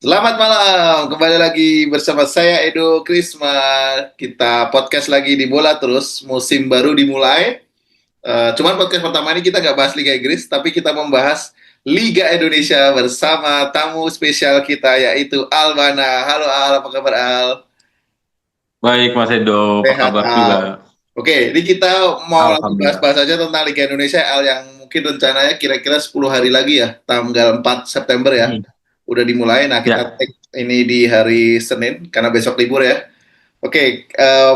Selamat malam, kembali lagi bersama saya Edo Krisma. Kita podcast lagi di Bola Terus, musim baru dimulai. Cuman podcast pertama ini kita nggak bahas Liga Inggris, tapi kita membahas Liga Indonesia bersama tamu spesial kita yaitu Albana. Halo Al, apa kabar Al? Baik, Mas Edo, apa Sehat kabar juga? Al. Oke, ini kita mau langsung Alhamdulillah. bahas-bahas aja tentang Liga Indonesia Al yang mungkin rencananya kira-kira 10 hari lagi ya, tanggal 4 September ya. Hmm. Udah dimulai. Nah, kita Ya, take ini di hari Senin karena besok libur ya. Oke,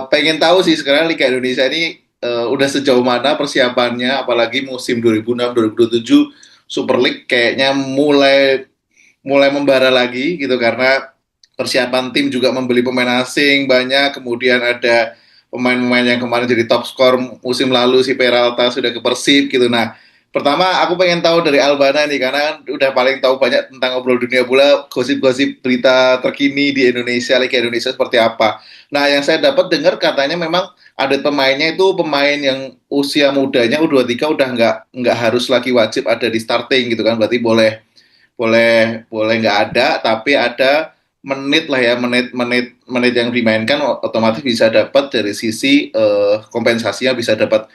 pengen tahu sih sekarang Liga Indonesia ini udah sejauh mana persiapannya, apalagi musim 2006-2027 Super League kayaknya mulai mulai membara lagi gitu karena persiapan tim juga membeli pemain asing banyak, kemudian ada pemain-pemain yang kemarin jadi top skor musim lalu si Peralta sudah ke Persib gitu. Nah, pertama aku pengen tahu dari Albana nih karena kan udah paling tahu banyak tentang obrol dunia bola, gosip-gosip berita terkini di Indonesia, Liga Indonesia seperti apa. Nah, yang saya dapat dengar katanya memang ada pemainnya itu pemain yang usia mudanya U23 udah nggak harus lagi wajib ada di starting gitu kan. Berarti boleh boleh boleh nggak ada tapi ada menit lah ya, menit yang dimainkan otomatis bisa dapat dari sisi kompensasinya, bisa dapat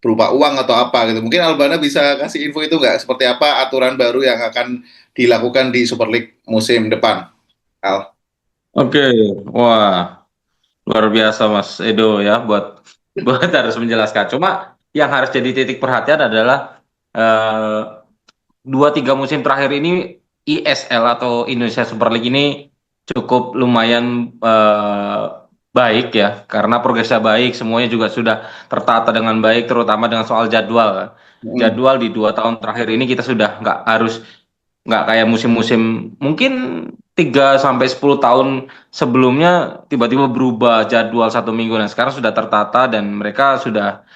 berupa uang atau apa gitu. Mungkin Albana bisa kasih info itu nggak, seperti apa aturan baru yang akan dilakukan di Super League musim depan, Al? oke. Wah, luar biasa Mas Edo ya buat harus menjelaskan. Cuma yang harus jadi titik perhatian adalah eh, dua tiga musim terakhir ini ISL atau Indonesia Super League ini cukup lumayan baik ya, karena progresnya baik, semuanya juga sudah tertata dengan baik, terutama dengan soal jadwal. Hmm. Jadwal di 2 tahun terakhir ini kita sudah nggak kayak musim-musim mungkin 3 sampai 10 tahun sebelumnya tiba-tiba berubah jadwal 1 minggu. Nah, sekarang sudah tertata dan mereka sudah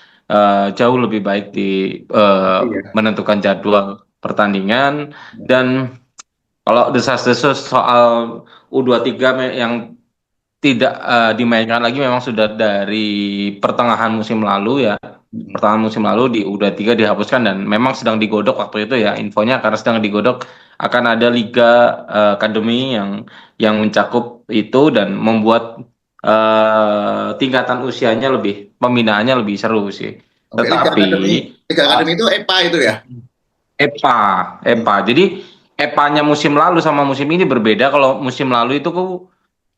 jauh lebih baik di Iya. menentukan jadwal pertandingan. Dan kalau desas-desus soal U23 yang tidak dimainkan lagi memang sudah dari pertengahan musim lalu ya. Pertengahan musim lalu di U23 dihapuskan dan memang sedang digodok waktu itu ya infonya, karena sedang digodok akan ada liga akademi yang mencakup itu dan membuat tingkatan usianya lebih, pembinaannya lebih seru sih. Oke, Tetapi Liga Akademi itu EPA itu ya. EPA, Hmm. EPA. Jadi EPA-nya musim lalu sama musim ini berbeda. Kalau musim lalu itu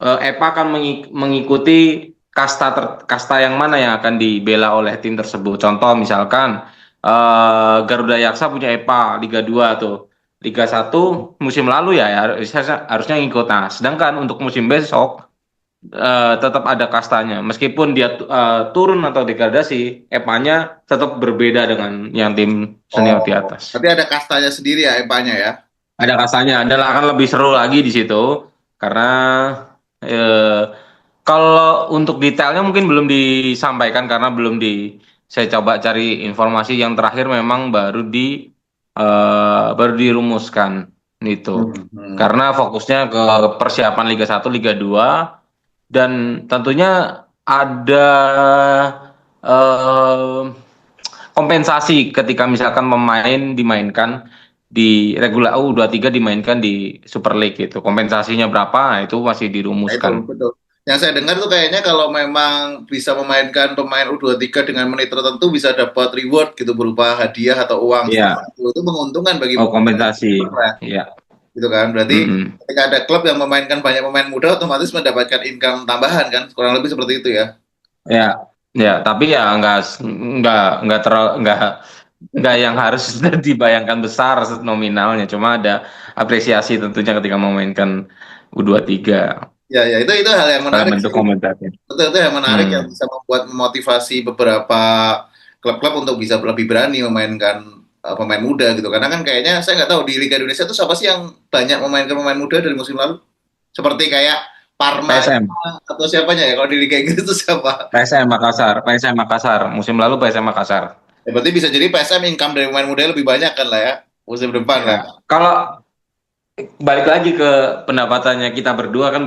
EPA akan mengikuti kasta yang mana yang akan dibela oleh tim tersebut. Contoh misalkan Garuda Yaksa punya EPA Liga 2 tuh. Liga 1 musim lalu ya harusnya ngikut. Nah, sedangkan untuk musim besok tetap ada kastanya. Meskipun dia turun atau degradasi, EPA-nya tetap berbeda dengan yang tim senior di Oh, atas. tapi ada kastanya sendiri ya EPA-nya ya. Ada kastanya, adalah akan lebih seru lagi di situ karena eh, kalau untuk detailnya mungkin belum disampaikan karena belum di saya coba cari informasi yang terakhir memang baru dirumuskan itu. Hmm. Hmm. Karena fokusnya ke persiapan Liga 1, Liga 2 dan tentunya ada eh, kompensasi ketika misalkan pemain dimainkan di regular U23 dimainkan di Super League itu. Kompensasinya berapa? Nah, itu masih Nah, itu dirumuskan. betul. Yang saya dengar tuh kayaknya kalau memang bisa memainkan pemain U23 dengan menit tertentu bisa dapat reward gitu berupa hadiah atau uang Iya. seperti itu menguntungkan bagi Oh, pemain kompensasi. ya, Iya. gitu kan. Berarti Mm-mm. ketika ada klub yang memainkan banyak pemain muda otomatis mendapatkan income tambahan kan, kurang lebih seperti itu ya. Ya, ya, tapi ya nggak yang harus dibayangkan besar nominalnya. Cuma ada apresiasi tentunya ketika memainkan U23 Ya, ya itu hal yang dalam menarik bentuk sih. kompensasi. Betul, itu yang menarik yang Hmm. bisa membuat memotivasi beberapa klub-klub untuk bisa lebih berani memainkan pemain muda gitu. Karena kan kayaknya saya nggak tahu di Liga Indonesia itu siapa sih yang banyak memainkan pemain muda dari musim lalu. Seperti kayak Parma PSM, atau siapanya ya kalau di Liga Inggris itu siapa? PSM Makassar, PSM Makassar. Musim lalu PSM Makassar. Ya, berarti bisa jadi PSM income dari pemain muda lebih banyak kan lah ya musim depan lah. Ya, kalau balik lagi ke pendapatannya kita berdua kan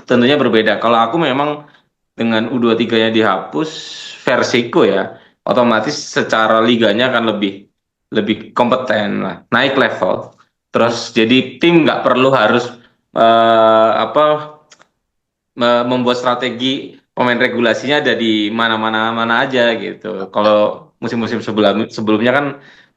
tentunya berbeda. Kalau aku memang dengan U23-nya dihapus versiku ya, otomatis secara liganya akan lebih lebih kompeten lah, naik level. Hmm. Terus jadi tim nggak perlu harus apa membuat strategi pemain regulasinya ada di mana-mana aja gitu. Kalau musim-musim sebelumnya kan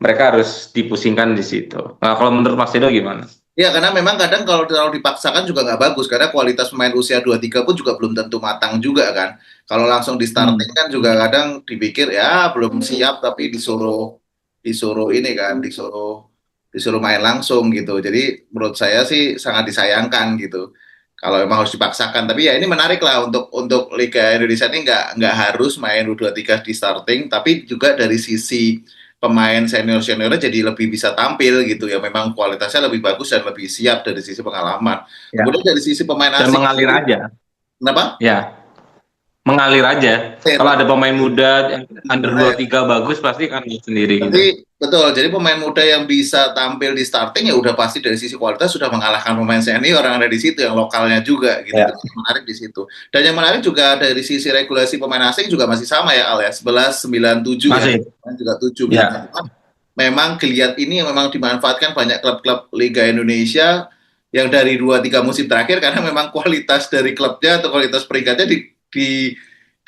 mereka harus dipusingkan di situ. Nah, kalau menurut Mas Edo gimana? Ya, karena memang kadang kalau terlalu dipaksakan juga nggak bagus, karena kualitas pemain usia 23 pun juga belum tentu matang juga kan. Kalau langsung di Hmm. starting kan juga kadang dipikir ya belum siap, tapi disuruh disuruh ini kan, disuruh disuruh main langsung gitu. Jadi menurut saya sih sangat disayangkan gitu. Kalau memang harus dipaksakan, tapi ya ini menarik lah untuk Liga Indonesia ini nggak harus main U23 di starting, tapi juga dari sisi pemain senior-seniornya jadi lebih bisa tampil gitu ya. Memang kualitasnya lebih bagus dan lebih siap dari sisi pengalaman. Ya. Kemudian dari sisi pemain Dan asing mengalir sendiri, aja. kenapa? Ya, mengalir aja. Kalau ada pemain muda yang under 23 bagus pasti kan sendiri gitu. Tapi betul, jadi pemain muda yang bisa tampil di starting ya udah pasti dari sisi kualitas sudah mengalahkan pemain senior yang ada di situ, yang lokalnya juga gitu. Itu Ya. yang menarik di situ. Dan yang menarik juga dari sisi regulasi pemain asing juga masih sama ya Al ya, 11 9 7 ya. Masih. Dan juga 7 gitu. Ya. Memang Giliat ini memang dimanfaatkan banyak klub-klub Liga Indonesia yang dari 2 3 musim terakhir, karena memang kualitas dari klubnya atau kualitas peringkatnya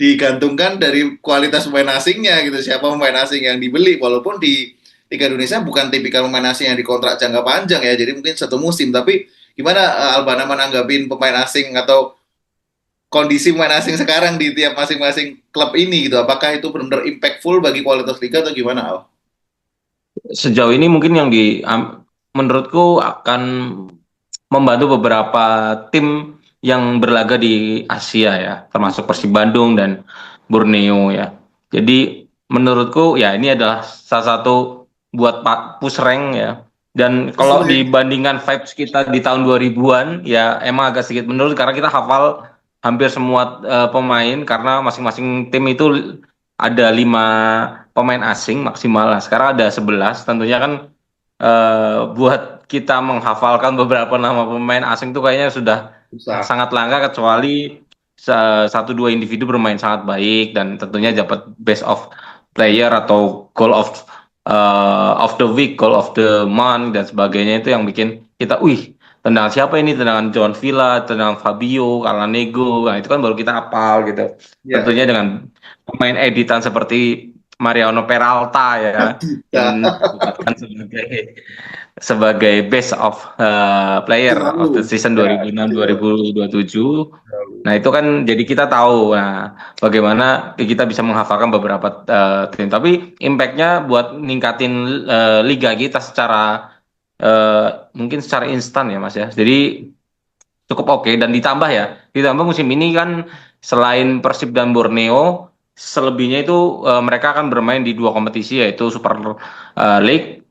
digantungkan dari kualitas pemain asingnya gitu, siapa pemain asing yang dibeli, walaupun di Liga Indonesia bukan tipikal pemain asing yang dikontrak jangka panjang ya, jadi mungkin 1 musim. Tapi gimana Albana menanggapin pemain asing atau kondisi pemain asing sekarang di tiap masing-masing klub ini gitu, apakah itu benar-benar impactful bagi kualitas liga atau gimana Al? Sejauh ini mungkin yang menurutku akan membantu beberapa tim yang berlaga di Asia ya, termasuk Persib Bandung dan Borneo ya. Jadi menurutku ya ini adalah salah satu buat push rank ya. Dan kalau dibandingkan vibes kita di tahun 2000-an ya emang agak sedikit menurun karena kita hafal hampir semua pemain karena masing-masing tim itu ada 5 pemain asing maksimal. Nah, sekarang ada 11. Tentunya kan buat kita menghafalkan beberapa nama pemain asing itu kayaknya sudah Susah. sangat langka kecuali satu dua individu bermain sangat baik dan tentunya dapat best of player atau goal of the week, goal of the month dan sebagainya itu yang bikin kita, wih, tendangan siapa ini? Tendangan John Villa, tendangan Fabio, Nego, nah itu kan baru kita hafal gitu. Ya, Tentunya dengan pemain editan seperti Mariano Peralta ya ya. yang ditempatkan sebagai best of player of the Lalu. season Ya, 2006-2027. lalu. Nah, itu kan jadi kita tahu nah bagaimana kita bisa menghafalkan beberapa tim. Tapi impact-nya buat ningkatin liga kita secara mungkin secara instan ya Mas ya. Jadi cukup oke dan ditambah musim ini kan selain Persib dan Borneo selebihnya itu mereka akan bermain di 2 kompetisi yaitu Super League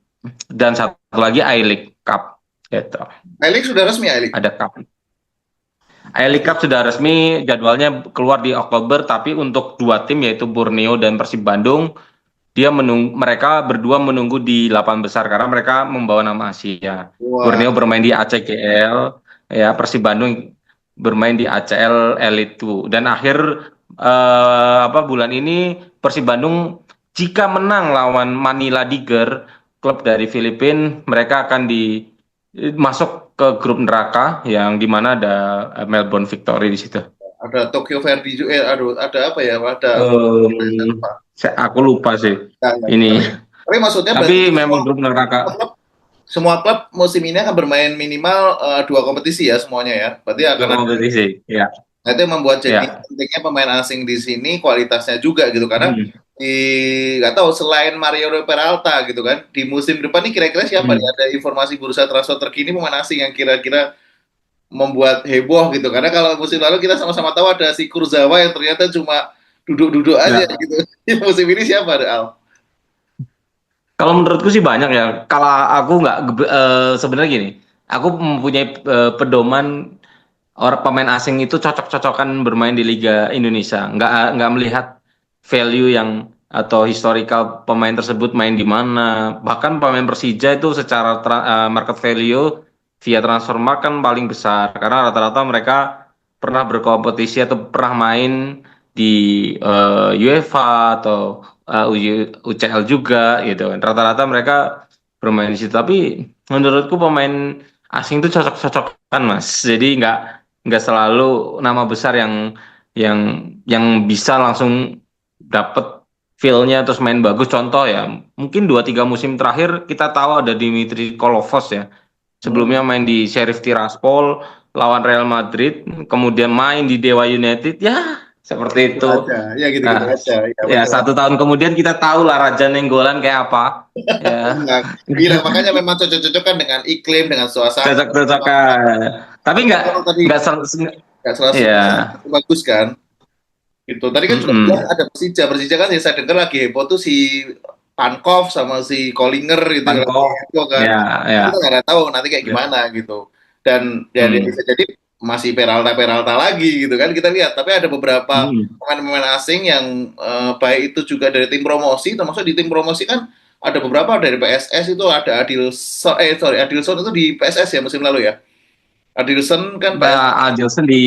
dan satu lagi I-League Cup gitu. Elik sudah resmi ya Elik? Ada cup. I-League Cup sudah resmi jadwalnya keluar di Oktober tapi untuk 2 tim yaitu Borneo dan Persib Bandung mereka berdua menunggu di 8 besar karena mereka membawa nama Asia. Wah, Borneo bermain di ACGL, ya Persib Bandung bermain di ACL Elite 2. Dan akhir bulan ini Persib Bandung jika menang lawan Manila Tiger, klub dari Filipina, mereka akan masuk ke grup neraka yang dimana ada Melbourne Victory di situ. ada Tokyo Verde juga, aduh, ada apa ya? Ada, Um, lupa. aku lupa sih Ya, ya. ini. Tapi maksudnya berarti Tapi memang grup neraka. semua klub musim ini akan bermain minimal 2 kompetisi ya semuanya ya. Berarti Dua akan ada. kompetisi, ya, Nah, itu yang membuat jadi ya. pentingnya pemain asing di sini kualitasnya juga gitu, karena Hmm. di nggak tahu selain Mario Peralta gitu kan di musim depan nih kira-kira siapa nih, Hmm. ada informasi bursa transfer terkini pemain asing yang kira-kira membuat heboh gitu, karena kalau musim lalu kita sama-sama tahu ada si Kurzawa yang ternyata cuma duduk-duduk aja Ya. gitu. Di musim ini siapa ada Al? Kalau menurutku sih banyak ya. Kalau aku nggak sebenarnya gini, aku mempunyai pedoman orang pemain asing itu cocok-cocokan bermain di Liga Indonesia. Nggak melihat value yang atau historical pemain tersebut main di mana. Bahkan pemain Persija itu secara market value via transfermarkt kan paling besar karena rata-rata mereka pernah berkompetisi atau pernah main di UEFA atau UCL juga gitu kan. Rata-rata mereka bermain di situ. Tapi menurutku pemain asing itu cocok-cocokan Mas. Jadi nggak selalu nama besar yang bisa langsung dapet feel-nya terus main bagus. Contoh ya, mungkin 2-3 musim terakhir kita tahu ada Dimitri Kolovos ya. Hmm, Sebelumnya main di Sheriff Tiraspol lawan Real Madrid, kemudian main di Dewa United, ya seperti gitu itu. aja. Ya gitu-gitu Nah, aja. Ya ya betul. 1 tahun kemudian kita tahu lah Raja Nenggolan kayak apa. Ya, Iya, iya, makanya memang cocok-cocokan dengan iklim, dengan suasana. cocok-cocokan. Tapi Tapi kan kalau tadi nggak nggak salah ya, bagus kan? Gitu. Tadi kan juga bilang mm-mm. ada Persija. Persija kan yang saya dengar lagi heboh tuh si Pankov sama si Kollinger itu yang lagi Pankov, heboh kan. ya, Tapi ya, kita nggak ada tahu nanti kayak ya. gimana gitu. Dan ya dia bisa Hmm. jadi masih Peralta lagi gitu kan kita lihat. Tapi ada beberapa Mm-mm. pemain-pemain asing yang baik itu juga dari tim promosi, termasuk di tim promosi kan ada beberapa dari PSS itu ada Adilson itu di PSS ya musim lalu ya. Adilson kan PSS. Mbak Adilson di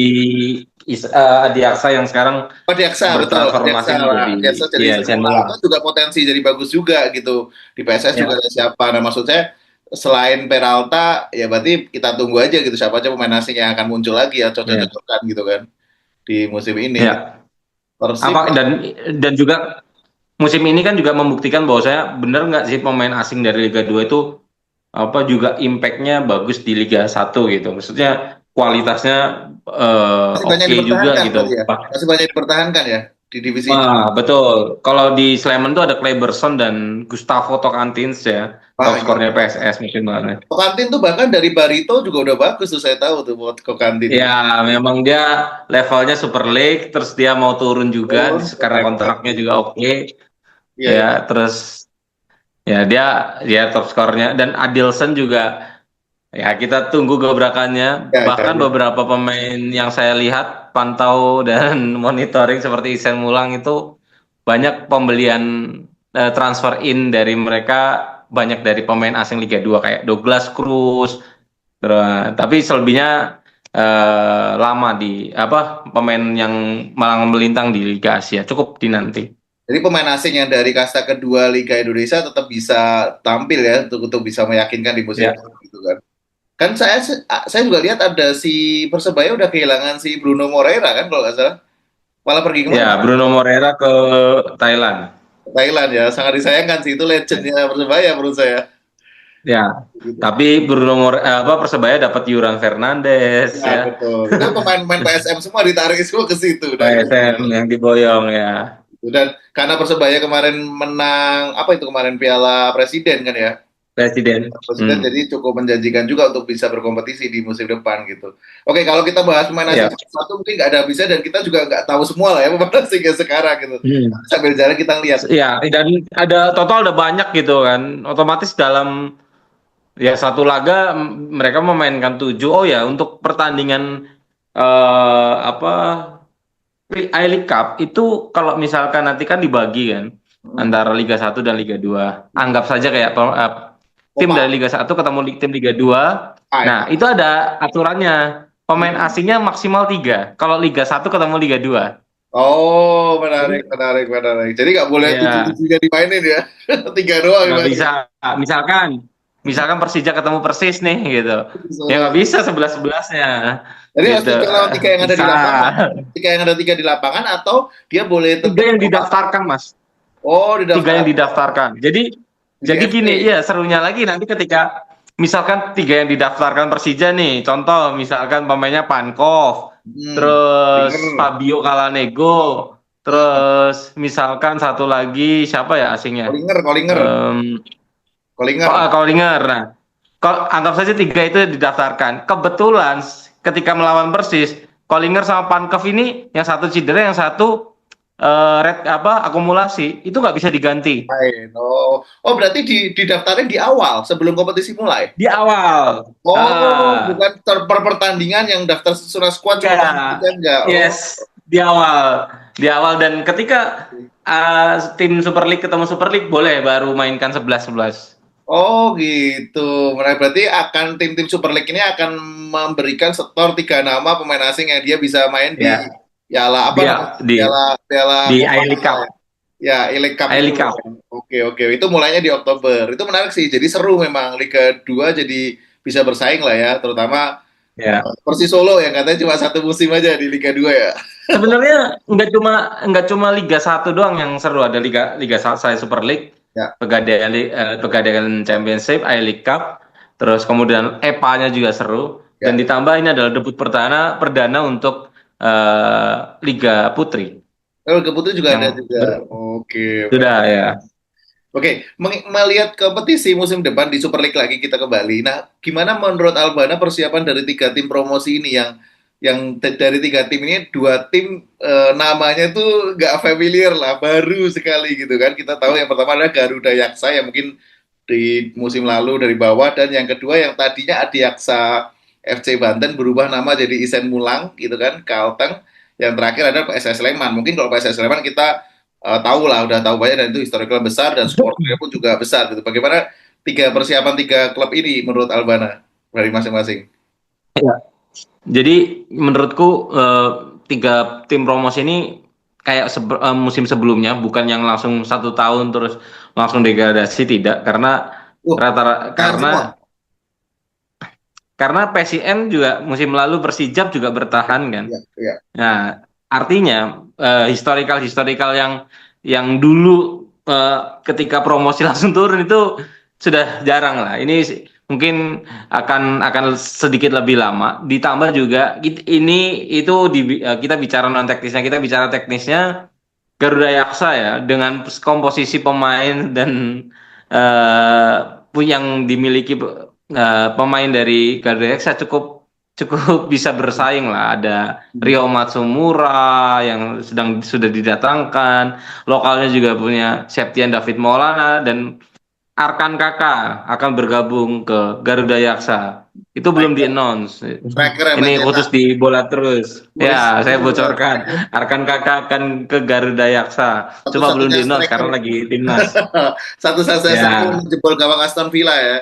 Adiaksa yang sekarang Adiaksa betul, bertransformasi Adiaksa lah. menjadi Adiaksa jadi ya Sen Mulang Senmola. itu juga potensi jadi bagus juga gitu. Di PSS juga Ya, ada siapa. Nah maksud saya selain Peralta ya berarti kita tunggu aja gitu siapa aja pemain asing yang akan muncul lagi ya ya, cocok-cocokan gitu kan di musim ini. ya. Persib Apa dan juga musim ini kan juga membuktikan bahwa saya benar nggak sih pemain asing dari Liga 2 itu apa juga impact-nya bagus di Liga 1 gitu. Maksudnya kualitasnya masih banyak oke juga dipertahankan berarti gitu. ya. Masih banyak dipertahankan ya di divisi ini. Wah, betul. Kalau di Sleman tuh ada Kleberson dan Gustavo Tocantins ya, top Wah, iya. skornya PSS musim lalu. Kokantin tuh bahkan dari Barito juga udah bagus tuh saya tahu tuh buat Kokantin Ya, tuh. memang dia levelnya Super League, terus dia mau turun juga Turun karena naik kontraknya lagi. juga oke. Iya, Ya, iya. terus ya dia top skornya dan Adilson juga ya kita tunggu gebrakannya. Ya, ya, Bahkan ya. beberapa pemain yang saya lihat, pantau dan monitoring seperti Isen Mulang itu banyak pembelian transfer in dari mereka banyak dari pemain asing Liga 2 kayak Douglas Cruz. Tapi selebihnya lama di apa pemain yang malang melintang di Liga Asia cukup dinanti. Jadi pemain asing yang dari kasta kedua Liga Indonesia tetap bisa tampil ya untuk bisa meyakinkan di musim Ya, ini gitu kan. Kan saya juga lihat ada si Persebaya udah kehilangan si Bruno Moreira kan kalau nggak salah. Malah pergi ya kemana? Bruno Moreira ke Thailand. Thailand ya. Sangat disayangkan sih itu legendnya Persebaya menurut saya. Ya, Gitu. tapi apa Persebaya dapat Yuran Fernandes Ya ya, betul. Itu pemain-pemain PSM semua ditarik semua ke situ dari PSM yang diboyong ya. dan karena Persebaya kemarin menang apa itu kemarin Piala Presiden kan ya. Presiden. Presiden Hmm. jadi cukup menjanjikan juga untuk bisa berkompetisi di musim depan gitu. Oke, kalau kita bahas pemain asing Ya. satu mungkin nggak ada habisnya dan kita juga nggak tahu semua lah ya pemain asing yang sekarang gitu. Hmm. Sambil jalan kita lihat. Ya, dan ada total ada banyak gitu kan. Otomatis dalam ya satu laga mereka memainkan 7. Oh ya, untuk pertandingan apa I-League Cup itu kalau misalkan nanti kan dibagi kan Hmm. antara Liga 1 dan Liga 2. Anggap saja kayak tim Opa, dari Liga 1 ketemu tim Liga 2. ah, Nah, itu ada aturannya. Pemain asingnya maksimal 3. Kalau Liga 1 ketemu Liga 2. oh menarik, Jadi menarik, menarik. Jadi nggak boleh tujuh ya tujuhnya dimainin ya, tiga doang nggak gimana? bisa. Misalkan misalkan Persija ketemu Persis nih gitu. Ya nggak bisa 11-11-nya Jadi harus gitu. tiga lawan tiga yang ada di Bisa. lapangan, tiga yang ada tiga di lapangan atau dia boleh Tiga tetap yang didaftarkan, Mas. oh Tiga yang didaftar didaftarkan. Jadi di gini, FA. ya serunya lagi nanti ketika misalkan tiga yang didaftarkan Persija nih, contoh misalkan pemainnya Pankov, Hmm, terus Winger. Fabio Calanego, Hmm. terus misalkan satu lagi siapa ya asingnya? Kollinger, Kollinger, Em, Kollinger. Kaulinger. Nah, kalau anggap saja tiga itu didaftarkan. Kebetulan ketika melawan Persis, Kaulinger sama Pankov ini yang satu cedera, yang satu red apa akumulasi itu nggak bisa diganti Main. Oh, oh berarti didaftarin di awal sebelum kompetisi mulai. di awal. Oh, Ah, bukan per pertandingan yang daftar susunan skuad cuma pas itu enggak. enggak. Oh, Yes, di awal dan ketika tim Super League ketemu Super League boleh baru mainkan 11-11. oh gitu. Mereka berarti akan tim-tim Super League ini akan memberikan setor tiga nama pemain asing yang dia bisa main di Ya, Piala apa namanya? dia Piala Piala di Copa I-League Cup. ya, Elite Cup itu. I-League Cup. Oke, oke. Itu mulainya di Oktober. Itu menarik sih. Jadi seru memang Liga 2 jadi bisa bersaing lah ya, terutama Ya. Persis Solo yang katanya cuma satu musim aja di Liga 2 ya. Sebenarnya nggak cuma Liga 1 doang yang seru, ada Liga Liga saya Super League, Ya, Pegadaian Championship, I-League Cup, terus kemudian EPA-nya juga seru, dan ya. ditambah ini adalah debut perdana perdana untuk Liga Putri Oh, Liga Putri juga ada yang juga. Oke, sudah ya. Oke, melihat kompetisi musim depan di Super League lagi kita kembali. Nah, gimana menurut Albana persiapan dari tiga tim promosi ini dari tiga tim ini dua tim namanya tuh nggak familiar lah, baru sekali gitu kan. Kita tahu yang pertama adalah Garuda Yaksa yang mungkin di musim lalu dari bawah, dan yang kedua yang tadinya Adiaksa FC Banten berubah nama jadi Isen Mulang gitu kan, Kalteng. Yang terakhir adalah PSS Sleman. Mungkin kalau PSS Sleman kita tahu lah, udah tahu banyak, dan itu historical besar dan supporternya pun juga besar gitu. Bagaimana persiapan tiga klub ini menurut Albana dari masing-masing? Ya. Jadi menurutku tiga tim promosi ini kayak musim sebelumnya, bukan yang langsung 1 tahun terus langsung degradasi, tidak, karena rata-rata Tahan semua. karena PSIM juga musim lalu, Persijap juga bertahan kan. Ya, ya. Nah, artinya historical yang dulu ketika promosi langsung turun itu sudah jarang lah. Ini mungkin akan sedikit lebih lama. Ditambah juga ini itu kita bicara non teknisnya, kita bicara teknisnya. Garuda Yaksa ya, dengan komposisi pemain dan yang dimiliki pemain dari Garuda Yaksa cukup cukup bisa bersaing lah. Ada Rio Matsumura yang sudah didatangkan, lokalnya juga punya Septian David Maulana, dan Arkan Kakak akan bergabung ke Garuda Yaksa. Itu belum Striker, di-announce. striker yang Ini mencetak. khusus di bola terus. Wes, Ya, saya bocorkan. Arkan Kakak akan ke Garuda Yaksa. Cuma belum satu-satunya di-announce striker. karena lagi timnas. Satu-satunya striker Ya, menjebol gawang Aston Villa ya.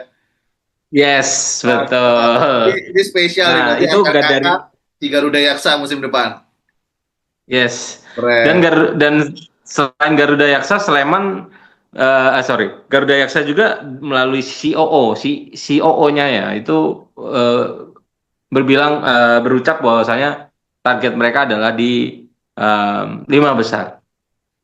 yes, Mantap. betul. Ini spesial nih, Nah, berarti itu akan gak dari kakak di Garuda Yaksa musim depan. yes. Keren. Dan selain Garuda Yaksa, Sleman sorry, Garuda Yaksa juga melalui COO, COO-nya ya, itu berucap bahwasanya target mereka adalah di 5 besar.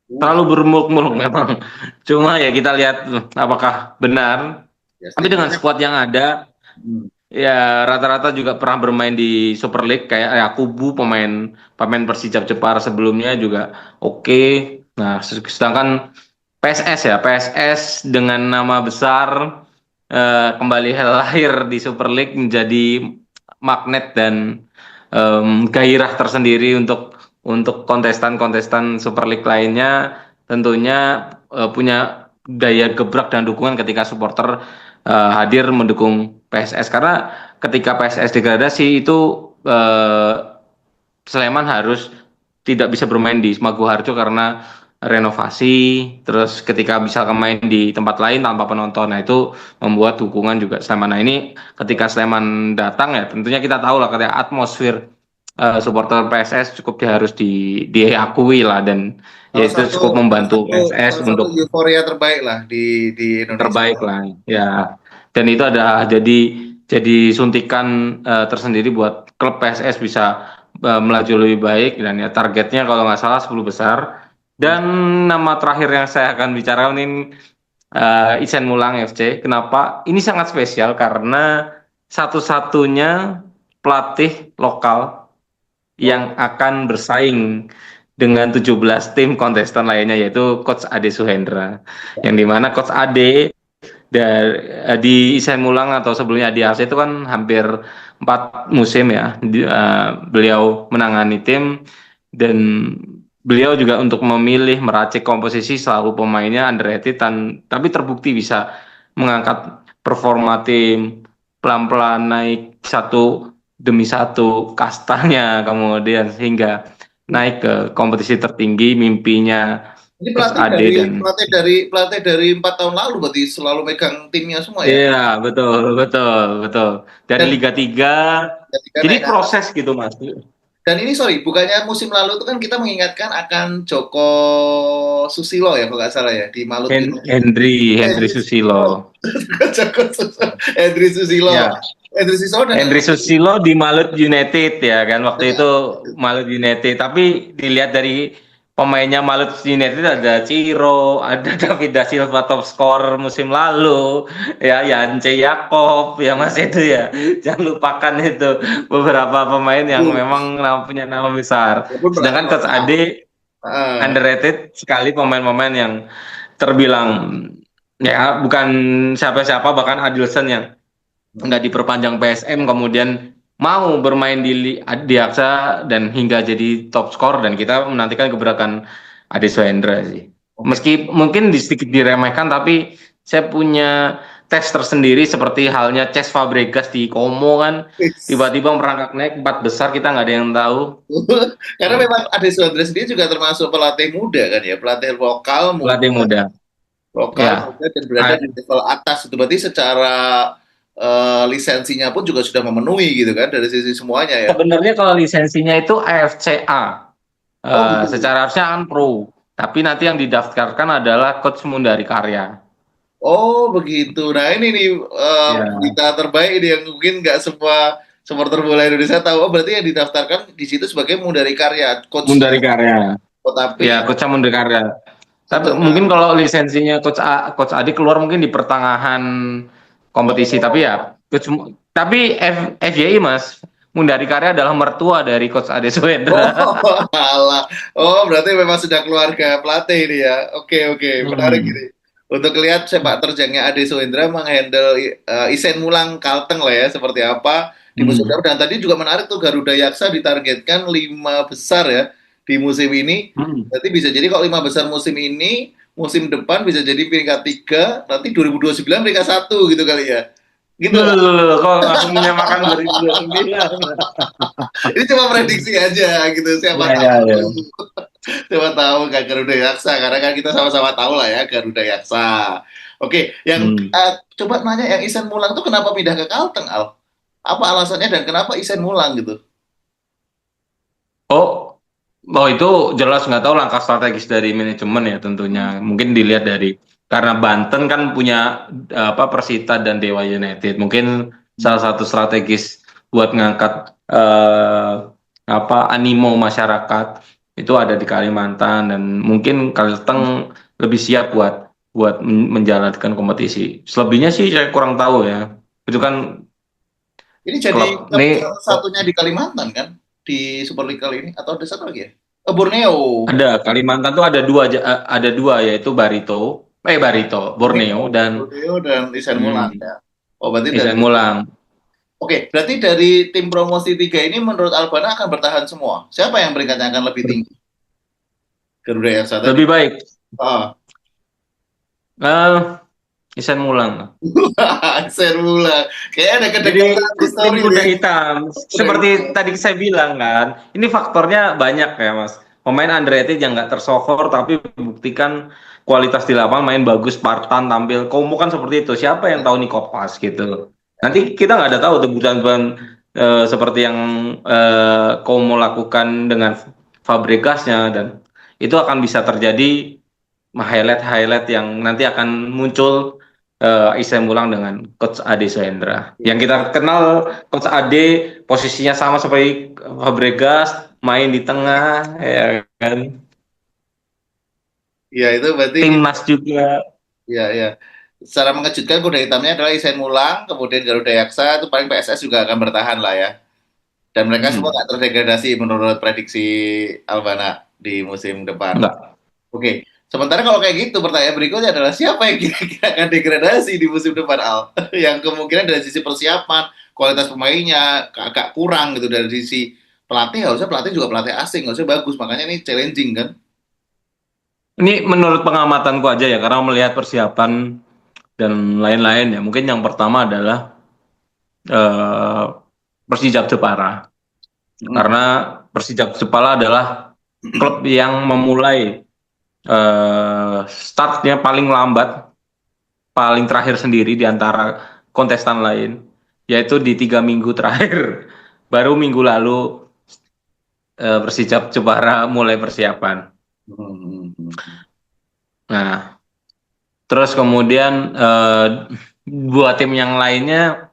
Terlalu bermuluk-muluk memang. Cuma ya kita lihat apakah benar. Ya, Tapi dengan setidaknya. skuad yang ada, Hmm. ya rata-rata juga pernah bermain di Super League, kayak Yakubu, pemain pemain Persijap Jepara sebelumnya juga oke. Nah, sedangkan PSS dengan nama besar kembali lahir di Super League, menjadi magnet dan gairah tersendiri untuk kontestan-kontestan Super League lainnya, tentunya punya daya gebrak dan dukungan ketika supporter hadir mendukung PSS, karena ketika PSS degradasi itu Sleman harus tidak bisa bermain di Maguwarjo karena renovasi, terus ketika bisa main di tempat lain tanpa penonton, nah itu membuat dukungan juga Sleman. Nah ini ketika Sleman datang ya, tentunya kita tahu lah, ketika atmosfer supporter PSS cukup harus diakui lah, dan ya Salah itu satu cukup salah membantu satu PSS salah satu untuk euforia terbaik lah di Indonesia. terbaik lah ya. Dan itu ada jadi suntikan tersendiri buat klub PSS bisa melaju lebih baik, dan ya targetnya kalau nggak salah 10 besar. Hmm. Dan nama terakhir yang saya akan bicarakan ini Isen Mulang FC. Kenapa ini sangat spesial? Karena satu-satunya pelatih lokal Oh, yang akan bersaing dengan 17 tim kontestan lainnya, yaitu Coach Ade Suhendra, yang dimana Coach Ade di Isen Mulang atau sebelumnya di AFC itu kan hampir 4 musim ya, beliau menangani tim, dan beliau juga untuk memilih meracik komposisi selalu pemainnya underrated, tapi terbukti bisa mengangkat performa tim, pelan-pelan naik satu demi satu kastanya, kemudian hingga naik ke kompetisi tertinggi mimpinya ini Coach Ade. Dan pelatih dari 4 tahun lalu berarti selalu megang timnya semua ya. iya, betul, betul, betul. Dari Dan Liga 3, ketika jadi naik ke atas. proses gitu, Mas. Dan ini sorry, bukannya musim lalu itu kan kita mengingatkan akan Joko Susilo ya, kalau nggak salah ya, di Malut United. Henry Hendry Susilo. Susilo. Joko Susilo. Hendry Susilo. Ya, Henry Sisao udah nggak Henry main. Susilo di Malut United ya kan Udah waktu nggak. itu Malut United, tapi dilihat dari pemainnya Malut United ada Ciro, ada David da Silva top skor musim lalu, ya Yance Yakob yang masih itu ya. Jangan lupakan itu beberapa pemain yang Betul. memang punya nama besar. Walaupun pernah Sedangkan Coach terkenal. Ade Ah, underrated sekali pemain-pemain yang terbilang ya bukan siapa-siapa, bahkan Adilson yang nggak diperpanjang PSM kemudian mau bermain di Aksa dan hingga jadi top skor, dan kita menantikan gebrakan Ade Sohendra sih. oke. Meski mungkin sedikit diremehkan, tapi saya punya tes tersendiri seperti halnya Ces Fabregas di Como kan, tiba-tiba merangkak naik empat besar, kita nggak ada yang tahu. Karena Ya, memang Ade Sandra sendiri juga termasuk pelatih muda kan ya, pelatih lokal pelatih muda, muda. Ya, dan berada di level atas itu berarti secara lisensinya pun juga sudah memenuhi gitu kan dari sisi semuanya ya. sebenarnya kalau lisensinya itu AFCA. Oh gitu. Secara harusnya kan pro, tapi nanti yang didaftarkan adalah Coach Mundari Karya. Oh begitu. Nah ini nih Ya, berita terbaik ini yang mungkin nggak semua supporter bola Indonesia tahu. Oh berarti yang didaftarkan di situ sebagai Mundari Karya, coachnya. Mundari Karya. Oh Ya, tapi Coach Mundari Karya. Tapi setelah mungkin kalau lisensinya Coach Adi keluar mungkin di pertengahan kompetisi, tapi oh, ya tapi FYI Mas, Mundari Karya adalah mertua dari Coach Ade oh Suhendra. alah. Oh berarti memang sudah keluarga pelatih ini ya. Oke oke menarik Hmm. ini. Untuk lihat sepak terjangnya Ade Sohendra menghandle Isen Mulang Kalteng lah ya seperti apa di musim Hmm. depan. Dan tadi juga menarik tuh Garuda Yaksa ditargetkan 5 besar ya di musim ini. Hmm. Berarti bisa jadi kalau 5 besar musim ini, musim depan bisa jadi peringkat 3, nanti 2029 peringkat 1 gitu kali ya. Gitu lah. Loh, kok langsung menyamakan 2029? Ini cuma prediksi aja gitu. Siapa Ya, ya, tahu. ya. Siapa tahu kan Garuda Yaksa karena kan kita sama-sama tahu lah ya Garuda Yaksa. Oke, yang Hmm. coba nanya yang Isen Mulang tuh kenapa pindah ke Kalteng, Al? Apa alasannya dan kenapa Isen Mulang gitu? Oh, oh itu jelas nggak tahu langkah strategis dari manajemen ya tentunya. Mungkin dilihat dari karena Banten kan punya apa Persita dan Dewa United. Mungkin salah satu strategis buat ngangkat apa animo masyarakat itu ada di Kalimantan, dan mungkin Kalteng lebih siap buat buat menjalankan kompetisi. Selebihnya sih saya kurang tahu ya. Itu kan Ini jadi klub klub ini satunya di Kalimantan kan di Super League kali ini atau ada satu lagi ya? Borneo. ada Kalimantan tuh ada dua, yaitu Barito, Borneo dan Borneo dan Isen Mulang hmm, ya. Oh, berarti dari Isan Mulang. Oke, berarti dari tim promosi 3 ini menurut Albana akan bertahan semua. Siapa yang peringkatnya akan lebih tinggi? Garuda Yaksa tadi. Lebih baik Ah, eh Isan Mulang. Serula. Kayak ada Jadi kedekatan tim histori kuda nih. hitam. Udah Seperti tadi saya bilang kan, ini faktornya banyak ya Mas. Pemain underrated yang nggak tersohor tapi buktikan kualitas di lapangan, main bagus, Spartan tampil. Komo kan seperti itu. Siapa yang tahu Niko Pas gitu. Nanti kita nggak ada tahu tebusan seperti yang Komo lakukan dengan Fabregasnya, dan itu akan bisa terjadi highlight-highlight yang nanti akan muncul Isem Ulang dengan Coach Ade Sohendra. Yang kita kenal Coach Ade posisinya sama seperti Fabregas, main di tengah, ya kan. Ya itu berarti Timnas juga. ya ya. Secara mengejutkan kuda hitamnya adalah Isen Mulang, kemudian Garuda Yaksa itu paling PSS juga akan bertahan lah ya. Dan mereka semua Hmm, nggak terdegradasi menurut prediksi Albana di musim depan. enggak. Oke, sementara kalau kayak gitu pertanyaan berikutnya adalah siapa yang kira-kira akan degradasi di musim depan Al? Yang kemungkinan dari sisi persiapan, kualitas pemainnya agak kurang gitu dari sisi pelatih, harusnya pelatih juga pelatih asing, harusnya bagus, makanya ini challenging kan? Ini menurut pengamatanku aja ya, karena melihat persiapan dan lain-lain ya. Mungkin yang pertama adalah eh, Persijap Jepara. Hmm. Karena Persijap Jepara adalah klub yang memulai startnya paling lambat, paling terakhir sendiri di antara kontestan lain, yaitu di 3 minggu terakhir. Baru minggu lalu Persijap Jepara mulai persiapan. Nah, terus kemudian buat tim yang lainnya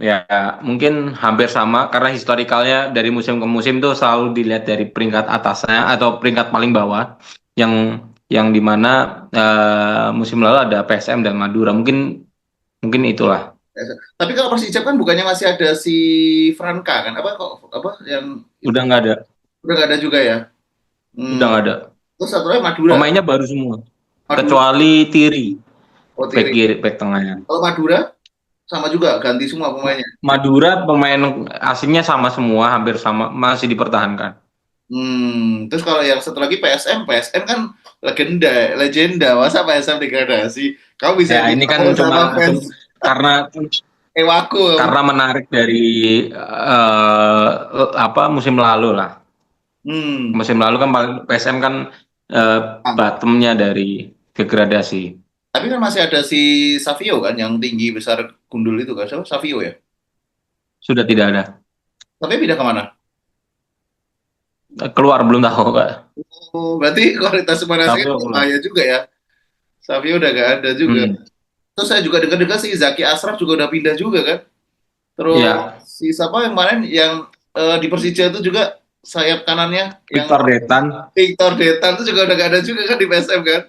Ya, mungkin hampir sama karena historikalnya dari musim ke musim tuh selalu dilihat dari peringkat atasnya atau peringkat paling bawah yang dimana musim lalu ada PSM dan Madura. Mungkin itulah. Tapi kalau Persija kan bukannya masih ada si Franka kan? Apa kok apa yang itu Udah nggak ada, udah nggak ada juga ya? udah Hmm. nggak ada. Terus satu lagi Madura. Pemainnya baru semua, Madura, kecuali Tiri, oh back Tiri. kiri, back tengahnya. Kalau Madura sama juga ganti semua pemainnya. Madura pemain asingnya sama semua, hampir sama, masih dipertahankan. Terus kalau yang satu lagi PSM kan legenda. Masa PSM degradasi? Kamu bisa Ya, ini kan dibangun sama fans karena Ewaku. menarik dari apa musim lalu lah. Hmm. Musim lalu kan PSM kan eh, bottomnya dari degradasi. Tapi kan masih ada si Savio kan yang tinggi besar gundul itu kan. Siapa? Savio ya? Sudah tidak ada. Tapi pindah kemana? Keluar belum tahu, Kak. Oh, berarti kualitas pemain Tapi asingnya keluar. bahaya juga ya. Savio udah gak ada juga. Hmm. Terus saya juga dengar-dengar si Zaki Ashraf juga udah pindah juga kan. Terus Ya, si siapa yang kemarin yang di Persija itu juga sayap kanannya yang Victor Detan Victor Detan itu juga udah gak ada juga kan di PSM kan.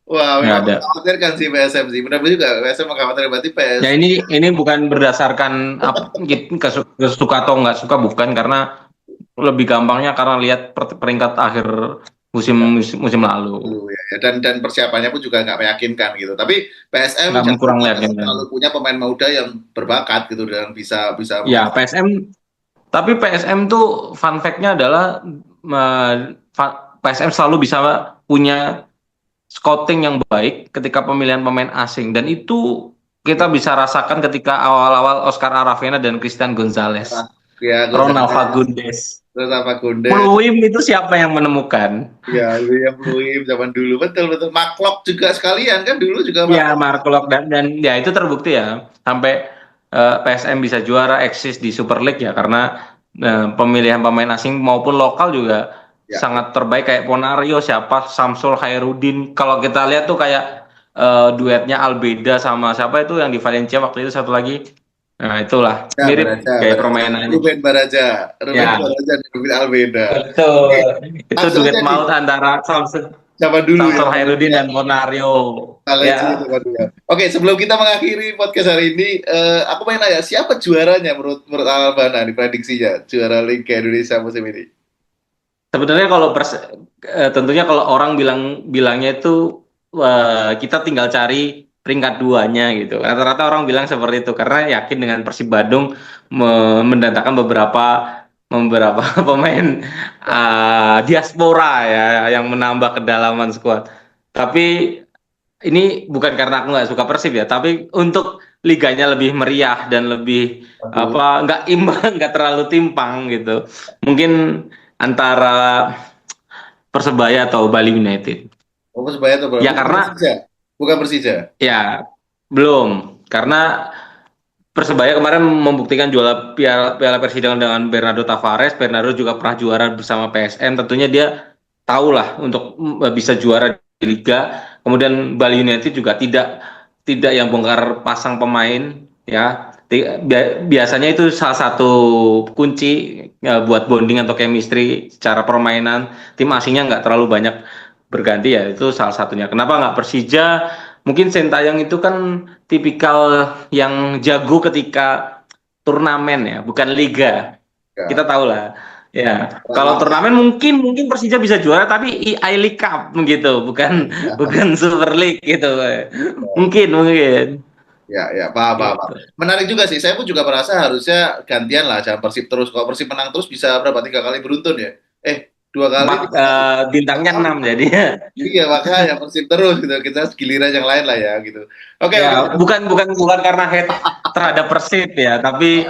Wah, nggak memang ada. mengkhawatirkan sih PSM sih. Benar-benar juga PSM mengkhawatirkan berarti Ya, ini bukan berdasarkan suka atau nggak suka, bukan, karena lebih gampangnya karena lihat peringkat akhir musim musim, musim lalu. dulu ya. Dan persiapannya pun juga nggak meyakinkan gitu. Tapi PSM Nggak jangan kurang lupa meyakinkan. selalu punya pemain muda yang berbakat gitu dan bisa bisa Ya, tapi PSM tuh fun fact-nya adalah PSM selalu bisa punya scouting yang baik ketika pemilihan pemain asing, dan itu kita bisa rasakan ketika awal-awal Oscar Aravena dan Christian Gonzalez, ya Ronald Gonzalez, Fagundes, terus apa Kunde, Pluim, itu siapa yang menemukan? ya William Fluim zaman dulu betul betul. Maklok juga sekalian kan dulu juga Ya, Maklok. Mark Lok, dan ya itu terbukti ya sampai PSM bisa juara eksis di Super League ya karena pemilihan pemain asing maupun lokal juga Ya, sangat terbaik, kayak Ponario, siapa, Samsul Khairuddin. Kalau kita lihat tuh kayak duetnya Albeda sama siapa itu yang di Valencia waktu itu, satu lagi. Nah, itulah ya mirip Baraja, gaya Baraja. permainannya. Ruben Baraja, Ruben Ya, Baraja dan Ruben Alveda. betul. Oke, Itu langsung duet aja nih. maut antara Zaman dulu ya, Samsul Khairuddin Valencia, dan Ponario. Valencia Ya, zaman dulu. Oke, sebelum kita mengakhiri podcast hari ini, aku pengen nanya siapa juaranya menurut Albana di prediksinya juara Liga Indonesia musim ini? sebenarnya tentunya kalau orang bilangnya itu kita tinggal cari peringkat duanya gitu. Rata-rata orang bilang seperti itu karena yakin dengan Persib Bandung mendatangkan beberapa pemain diaspora ya yang menambah kedalaman skuad. Tapi ini bukan karena aku nggak suka Persib ya, tapi untuk liganya lebih meriah dan lebih Waduh, apa, nggak imbang, nggak terlalu timpang gitu. Mungkin antara Persebaya atau Bali United. oh Persebaya atau berapa? Ya Bukan karena Persija, bukan Persija. ya belum, karena Persebaya kemarin membuktikan juara Piala Presiden dengan Bernardo Tavares. Bernardo juga pernah juara bersama PSM. Tentunya dia tahulah untuk bisa juara di liga. Kemudian Bali United juga tidak tidak yang bongkar pasang pemain ya. Biasanya itu salah satu kunci buat bonding atau chemistry secara permainan. Tim asingnya nggak terlalu banyak berganti ya, itu salah satunya. Kenapa nggak Persija? Mungkin Sintayong itu kan tipikal yang jago ketika turnamen ya, bukan liga. Ya, Kita tahu lah. Ya, kalau lama. turnamen mungkin Persija bisa juara, tapi I League Cup gitu, bukan bukan Super League gitu. Mungkin Ya, ya, paham, paham, paham. gitu. Menarik juga sih. Saya pun juga merasa harusnya gantian lah, jangan Persib terus. Kalau Persib menang terus bisa berapa? 3 kali beruntun ya? Dua kali, Empat 3 kali. bintangnya 6 jadi. Iya, makanya Persib terus gitu. Kita giliran yang lain lah ya gitu. Oke, oke. Ya, bukan karena hate terhadap Persib ya, tapi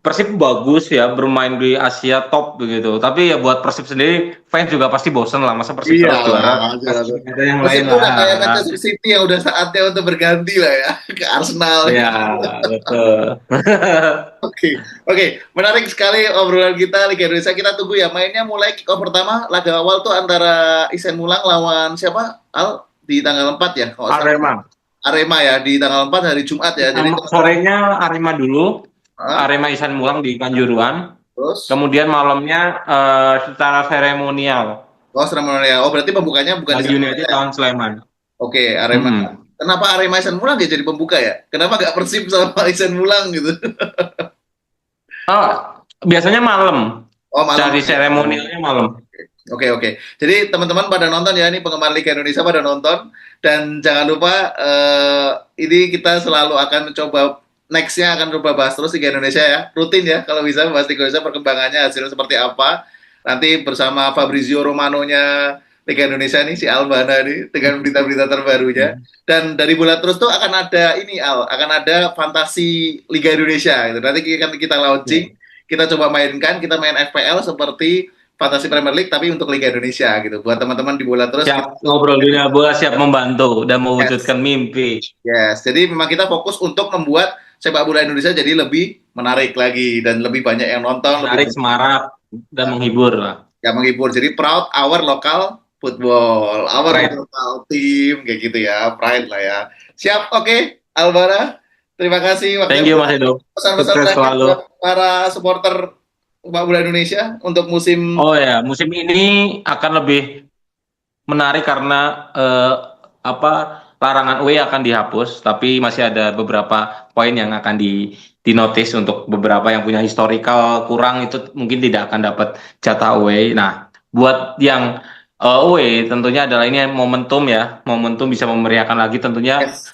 Persib bagus ya bermain di Asia top begitu. Tapi ya buat Persib sendiri, fans juga pasti bosen lah, masa Persib Iya terus lah, juara. jelas. Kasih ada yang Persib lain itu udah kayak lah. Manchester City yang udah saatnya untuk berganti lah ya ke Arsenal. Ya, betul. Oke, oke, menarik sekali obrolan kita Liga Indonesia. Kita tunggu ya mainnya mulai kick off pertama laga awal tuh antara Isen Mulang lawan siapa? Al di tanggal 4 ya. Kalau nggak salah. Arema. Arema ya di tanggal 4 hari Jumat ya. Jadi Sorenya Arema dulu. Ah, Arema Ihsan Mulang di Kanjuruhan. terus, Kemudian malamnya secara seremonial oh seremonial. Oh berarti pembukanya bukan di Bali sana United ya? lawan Sleman. Oke, Arema. Mm-mm. Kenapa Arema Ihsan Mulang ya jadi pembuka ya? Kenapa nggak Persib sama Ihsan Mulang gitu? Oh, biasanya malam. Oh malam Cari ya. seremonialnya malam. Oke oke. Jadi teman-teman pada nonton ya, ini penggemar Liga Indonesia pada nonton, dan jangan lupa ini kita selalu akan mencoba, nextnya akan coba bahas terus Liga Indonesia ya, rutin ya kalau bisa bahas Liga Indonesia, perkembangannya hasilnya seperti apa. Nanti bersama Fabrizio Romano-nya Liga Indonesia nih, si Albana nih, dengan berita-berita terbarunya. Dan dari Bola Terus tuh akan ada ini Al, akan ada fantasi Liga Indonesia gitu. Nanti kita Ya. launching, kita coba mainkan, kita main FPL seperti Fantasi Premier League tapi untuk Liga Indonesia gitu. Buat teman-teman di Bola Terus Siap kita, ngobrol dunia bola, siap membantu dan yes. mewujudkan mimpi. Yes. Jadi memang kita fokus untuk membuat sepak bola Indonesia jadi lebih menarik lagi dan lebih banyak yang nonton, lebih Menarik, banyak semarak, dan menghibur lah. yang menghibur. Jadi proud our local football, our Right. local team kayak gitu ya, pride lah ya. Siap, oke, Albara. Terima kasih waktunya. Thank you Mas Edo. Pesan-pesan Sukses terakhir buat selalu. para supporter sepak bola Indonesia untuk musim. Oh ya, musim ini akan lebih menarik karena apa, larangan away akan dihapus, tapi masih ada beberapa poin yang akan di notice untuk beberapa yang punya historical kurang itu mungkin tidak akan dapat jatah away. Nah, buat yang away tentunya adalah ini momentum ya, momentum bisa memeriahkan lagi tentunya, Yes.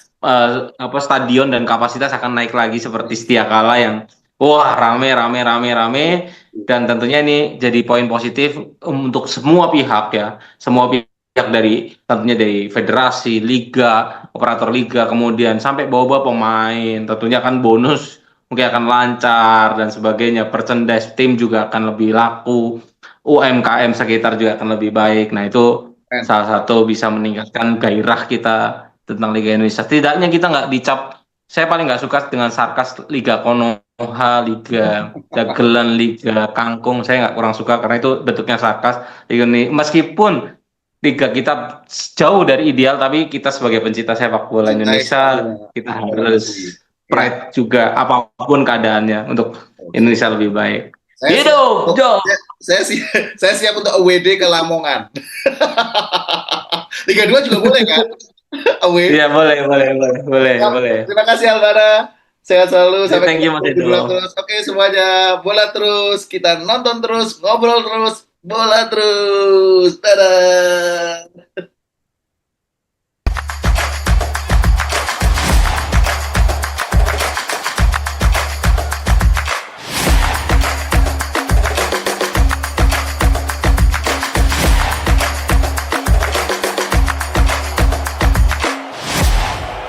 apa, stadion dan kapasitas akan naik lagi seperti setia kala yang wah, rame rame rame rame, dan tentunya ini jadi poin positif untuk semua pihak ya, semua pihak dari tentunya dari federasi, liga, operator liga, kemudian sampai bawa-bawa pemain, tentunya kan bonus mungkin akan lancar dan sebagainya, merchandise tim juga akan lebih laku, UMKM sekitar juga akan lebih baik. Nah itu Keren. salah satu bisa meningkatkan gairah kita tentang Liga Indonesia. Setidaknya kita nggak dicap, saya paling nggak suka dengan sarkas Liga Konoha, Liga Dagelan, Liga Kangkung, saya nggak kurang suka karena itu bentuknya sarkas. Liga ini meskipun liga kita jauh dari ideal, tapi kita sebagai pencinta sepak bola Cintai sepak Indonesia bola. kita Kita akui. harus Ya. pride juga apapun keadaannya untuk Indonesia lebih baik. Saya siap Hidup untuk Jo. saya siap untuk away day ke Lamongan. Liga 2 juga boleh kan? Iya, Away. boleh, boleh, boleh, boleh, Siap. boleh. Terima kasih Albara. Sehat selalu, sampai Thank you Mas ketemu di Edo. Bola Terus. Oke semuanya, bola terus, kita nonton terus, ngobrol terus, bola terus. Dadah.